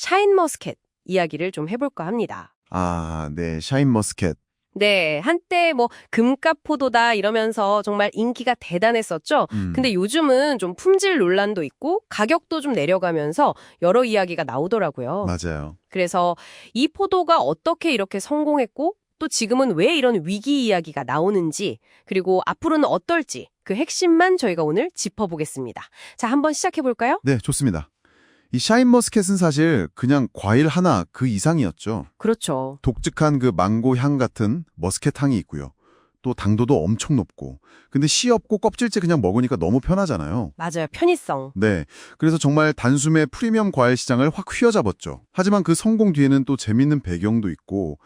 샤인머스켓 이야기를 좀 해볼까 합니다. 아, 네, 샤인머스켓. 네, 한때 뭐 금값 포도다 이러면서 정말 인기가 대단했었죠. 근데 요즘은 좀 품질 논란도 있고 가격도 좀 내려가면서 여러 이야기가 나오더라고요. 맞아요. 그래서 이 포도가 어떻게 이렇게 성공했고 또 지금은 왜 이런 위기 이야기가 나오는지 그리고 앞으로는 어떨지 그 핵심만 저희가 오늘 짚어보겠습니다. 자, 한번 시작해볼까요? 네, 좋습니다. 이 샤인머스켓은 사실 그냥 과일 하나 그 이상이었죠. 그렇죠. 독특한 그 망고 향 같은 머스켓 향이 있고요. 또 당도도 엄청 높고. 근데 씨 없고 껍질째 그냥 먹으니까 너무 편하잖아요. 맞아요. 편의성. 네, 그래서 정말 단숨에 프리미엄 과일 시장을 확 휘어잡았죠. 하지만 그 성공 뒤에는 또 재밌는 배경도 있고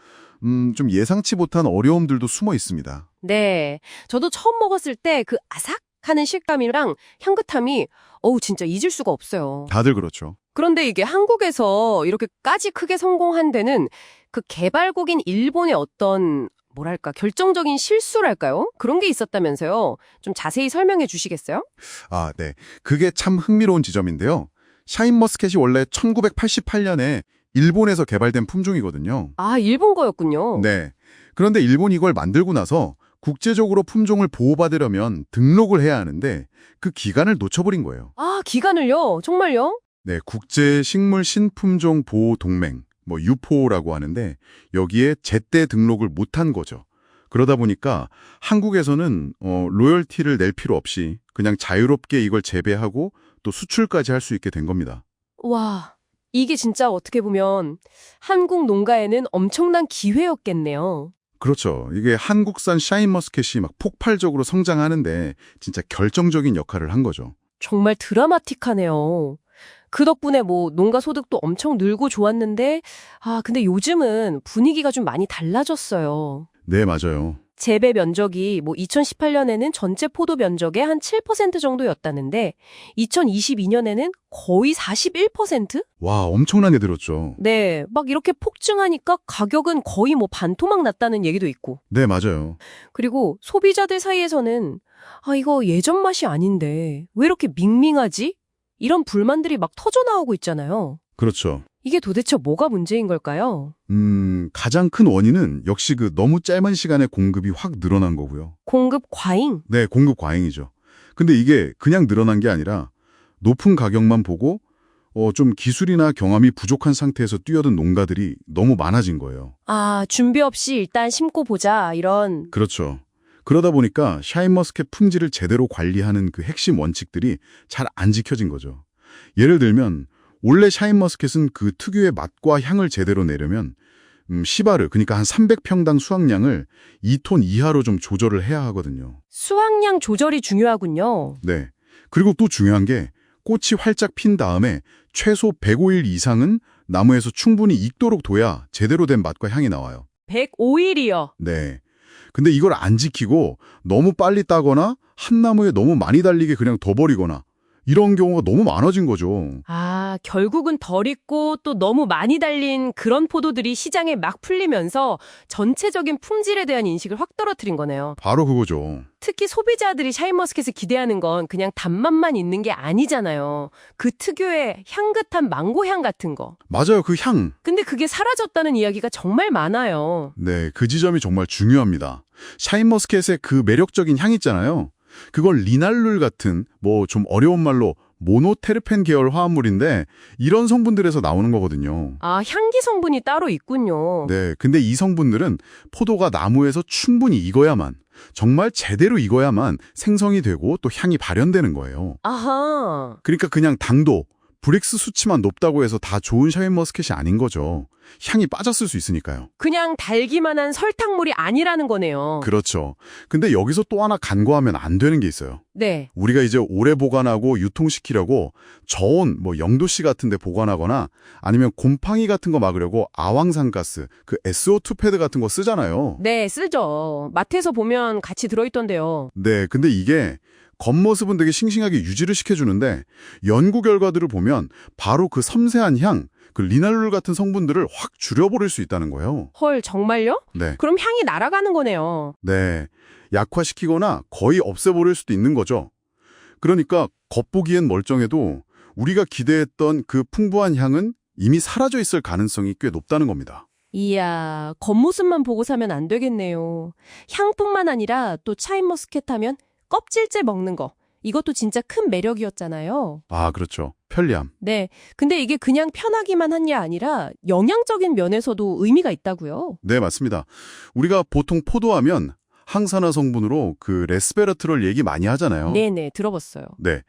좀 예상치 못한 어려움들도 숨어 있습니다. 네. 저도 처음 먹었을 때 그 아삭하는 식감이랑 향긋함이 진짜 잊을 수가 없어요. 다들 그렇죠. 그런데 이게 한국에서 이렇게까지 크게 성공한 데는 그 개발국인 일본의 어떤 뭐랄까 결정적인 실수랄까요? 그런 게 있었다면서요. 좀 자세히 설명해 주시겠어요? 아, 네. 그게 참 흥미로운 지점인데요. 샤인머스켓이 원래 1988년에 일본에서 개발된 품종이거든요. 아, 일본 거였군요. 네. 그런데 일본이 이걸 만들고 나서 국제적으로 품종을 보호받으려면 등록을 해야 하는데 그 기간을 놓쳐버린 거예요. 아, 기간을요? 정말요? 네, 국제식물 신품종 보호 동맹, 유포라고 하는데 여기에 제때 등록을 못한 거죠. 그러다 보니까 한국에서는 로열티를 낼 필요 없이 그냥 자유롭게 이걸 재배하고 또 수출까지 할 수 있게 된 겁니다. 와, 이게 진짜 어떻게 보면 한국 농가에는 엄청난 기회였겠네요. 그렇죠. 이게 한국산 샤인머스켓이 막 폭발적으로 성장하는데 진짜 결정적인 역할을 한 거죠. 정말 드라마틱하네요. 그 덕분에 뭐 농가 소득도 엄청 늘고 좋았는데, 근데 요즘은 분위기가 좀 많이 달라졌어요. 네, 맞아요. 재배 면적이 뭐 2018년에는 전체 포도 면적의 한 7% 정도였다는데, 2022년에는 거의 41%? 와, 엄청나게 늘었죠. 네, 막 이렇게 폭증하니까 가격은 거의 뭐 반토막 났다는 얘기도 있고. 네, 맞아요. 그리고 소비자들 사이에서는 이거 예전 맛이 아닌데 왜 이렇게 밍밍하지? 이런 불만들이 막 터져나오고 있잖아요. 그렇죠. 이게 도대체 뭐가 문제인 걸까요? 가장 큰 원인은 역시 그 너무 짧은 시간에 공급이 확 늘어난 거고요. 공급 과잉? 네, 공급 과잉이죠. 근데 이게 그냥 늘어난 게 아니라 높은 가격만 보고 좀 기술이나 경험이 부족한 상태에서 뛰어든 농가들이 너무 많아진 거예요. 준비 없이 일단 심고 보자 이런. 그렇죠. 그러다 보니까 샤인머스켓 품질을 제대로 관리하는 그 핵심 원칙들이 잘 안 지켜진 거죠. 예를 들면 원래 샤인머스켓은 그 특유의 맛과 향을 제대로 내려면 시바르, 그러니까 한 300평당 수확량을 2톤 이하로 좀 조절을 해야 하거든요. 수확량 조절이 중요하군요. 네. 그리고 또 중요한 게 꽃이 활짝 핀 다음에 최소 105일 이상은 나무에서 충분히 익도록 둬야 제대로 된 맛과 향이 나와요. 105일이요. 네. 근데 이걸 안 지키고 너무 빨리 따거나 한 나무에 너무 많이 달리게 그냥 둬버리거나 이런 경우가 너무 많아진 거죠. 결국은 덜 익고 또 너무 많이 달린 그런 포도들이 시장에 막 풀리면서 전체적인 품질에 대한 인식을 확 떨어뜨린 거네요. 바로 그거죠. 특히 소비자들이 샤인머스켓을 기대하는 건 그냥 단맛만 있는 게 아니잖아요. 그 특유의 향긋한 망고향 같은 거. 맞아요, 그 향. 근데 그게 사라졌다는 이야기가 정말 많아요. 네, 그 지점이 정말 중요합니다. 샤인머스켓의 그 매력적인 향 있잖아요. 그걸 리날룰 같은 좀 어려운 말로 모노테르펜 계열 화합물인데 이런 성분들에서 나오는 거거든요. 향기 성분이 따로 있군요. 네, 근데 이 성분들은 포도가 나무에서 충분히 익어야만, 정말 제대로 익어야만 생성이 되고 또 향이 발현되는 거예요. 아하. 그러니까 그냥 당도, 브릭스 수치만 높다고 해서 다 좋은 샤인머스켓이 아닌 거죠. 향이 빠졌을 수 있으니까요. 그냥 달기만 한 설탕물이 아니라는 거네요. 그렇죠. 근데 여기서 또 하나 간과하면 안 되는 게 있어요. 네. 우리가 이제 오래 보관하고 유통시키려고 저온, 영도씨 같은 데 보관하거나 아니면 곰팡이 같은 거 막으려고 아황산가스, 그 SO2 패드 같은 거 쓰잖아요. 네, 쓰죠. 마트에서 보면 같이 들어있던데요. 네, 근데 이게 겉모습은 되게 싱싱하게 유지를 시켜주는데 연구 결과들을 보면 바로 그 섬세한 향, 그 리날룰 같은 성분들을 확 줄여버릴 수 있다는 거예요. 헐, 정말요? 네. 그럼 향이 날아가는 거네요. 네. 약화시키거나 거의 없애버릴 수도 있는 거죠. 그러니까 겉보기엔 멀쩡해도 우리가 기대했던 그 풍부한 향은 이미 사라져 있을 가능성이 꽤 높다는 겁니다. 이야, 겉모습만 보고 사면 안 되겠네요. 향뿐만 아니라 또 샤인머스켓 하면 껍질째 먹는 거. 이것도 진짜 큰 매력이었잖아요. 아, 그렇죠. 편리함. 네. 근데 이게 그냥 편하기만 한 게 아니라 영양적인 면에서도 의미가 있다고요. 네, 맞습니다. 우리가 보통 포도하면 항산화 성분으로 그 레스베라트롤 얘기 많이 하잖아요. 네네, 들어봤어요. 네.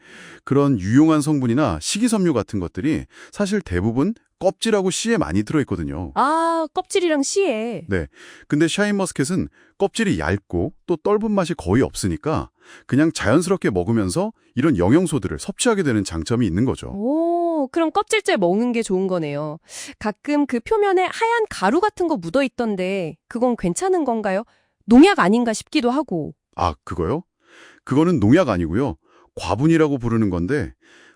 그런 유용한 성분이나 식이섬유 같은 것들이 사실 대부분 껍질하고 씨에 많이 들어있거든요. 아, 껍질이랑 씨에. 네. 근데 샤인머스켓은 껍질이 얇고 또 떫은 맛이 거의 없으니까 그냥 자연스럽게 먹으면서 이런 영양소들을 섭취하게 되는 장점이 있는 거죠. 오, 그럼 껍질째 먹는 게 좋은 거네요. 가끔 그 표면에 하얀 가루 같은 거 묻어 있던데 그건 괜찮은 건가요? 농약 아닌가 싶기도 하고. 아, 그거요? 그거는 농약 아니고요. 과분이라고 부르는 건데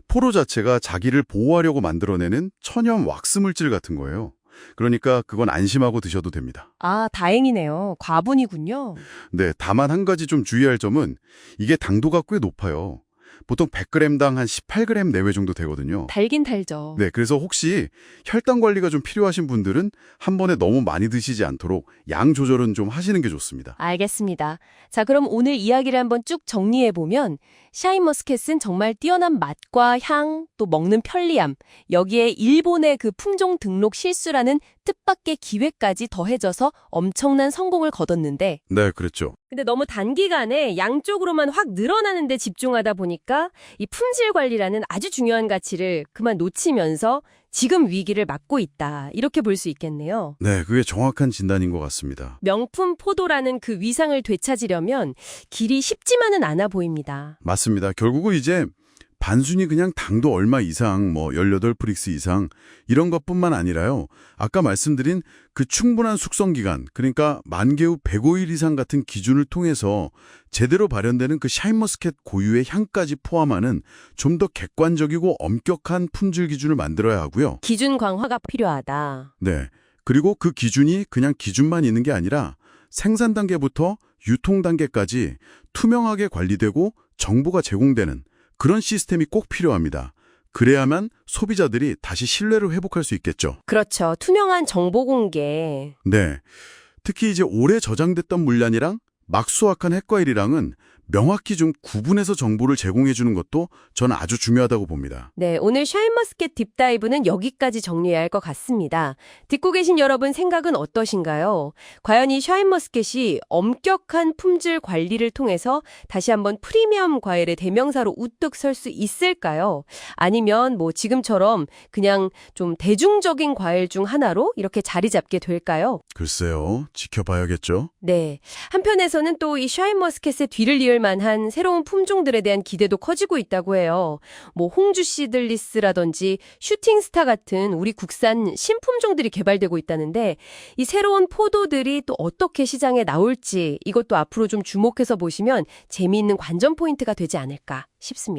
포도 자체가 자기를 보호하려고 만들어내는 천연 왁스 물질 같은 거예요. 그러니까 그건 안심하고 드셔도 됩니다. 아, 다행이네요. 과분이군요. 네, 다만 한 가지 좀 주의할 점은 이게 당도가 꽤 높아요. 보통 100g당 한 18g 내외 정도 되거든요. 달긴 달죠. 네, 그래서 혹시 혈당 관리가 좀 필요하신 분들은 한 번에 너무 많이 드시지 않도록 양 조절은 좀 하시는 게 좋습니다. 알겠습니다. 자, 그럼 오늘 이야기를 한번 쭉 정리해보면 샤인머스켓은 정말 뛰어난 맛과 향, 또 먹는 편리함, 여기에 일본의 그 품종 등록 실수라는 뜻밖의 기회까지 더해져서 엄청난 성공을 거뒀는데 네, 그렇죠. 근데 너무 단기간에 양쪽으로만 확 늘어나는 데 집중하다 보니까 이 품질 관리라는 아주 중요한 가치를 그만 놓치면서 지금 위기를 맞고 있다. 이렇게 볼 수 있겠네요. 네, 그게 정확한 진단인 것 같습니다. 명품 포도라는 그 위상을 되찾으려면 길이 쉽지만은 않아 보입니다. 맞습니다. 결국은 이제 단순히 그냥 당도 얼마 이상, 18프릭스 이상 이런 것뿐만 아니라요. 아까 말씀드린 그 충분한 숙성 기간, 그러니까 만개 후 105일 이상 같은 기준을 통해서 제대로 발현되는 그 샤인머스켓 고유의 향까지 포함하는 좀 더 객관적이고 엄격한 품질 기준을 만들어야 하고요. 기준 강화가 필요하다. 네. 그리고 그 기준이 그냥 기준만 있는 게 아니라 생산 단계부터 유통 단계까지 투명하게 관리되고 정보가 제공되는 그런 시스템이 꼭 필요합니다. 그래야만 소비자들이 다시 신뢰를 회복할 수 있겠죠. 그렇죠. 투명한 정보 공개. 네. 특히 이제 오래 저장됐던 물량이랑 막 수확한 핵과일이랑은 명확히 좀 구분해서 정보를 제공해 주는 것도 저는 아주 중요하다고 봅니다. 네, 오늘 샤인머스켓 딥다이브는 여기까지 정리해야 할 것 같습니다. 듣고 계신 여러분 생각은 어떠신가요? 과연 이 샤인머스켓이 엄격한 품질 관리를 통해서 다시 한번 프리미엄 과일의 대명사로 우뚝 설 수 있을까요? 아니면 지금처럼 그냥 좀 대중적인 과일 중 하나로 이렇게 자리 잡게 될까요? 글쎄요. 지켜봐야겠죠. 네. 한편에서는 또 이 샤인머스켓의 뒤를 이을 만한 새로운 품종들에 대한 기대도 커지고 있다고 해요. 홍주 시들리스라든지 슈팅스타 같은 우리 국산 신품종들이 개발되고 있다는데 이 새로운 포도들이 또 어떻게 시장에 나올지 이것도 앞으로 좀 주목해서 보시면 재미있는 관전 포인트가 되지 않을까 싶습니다.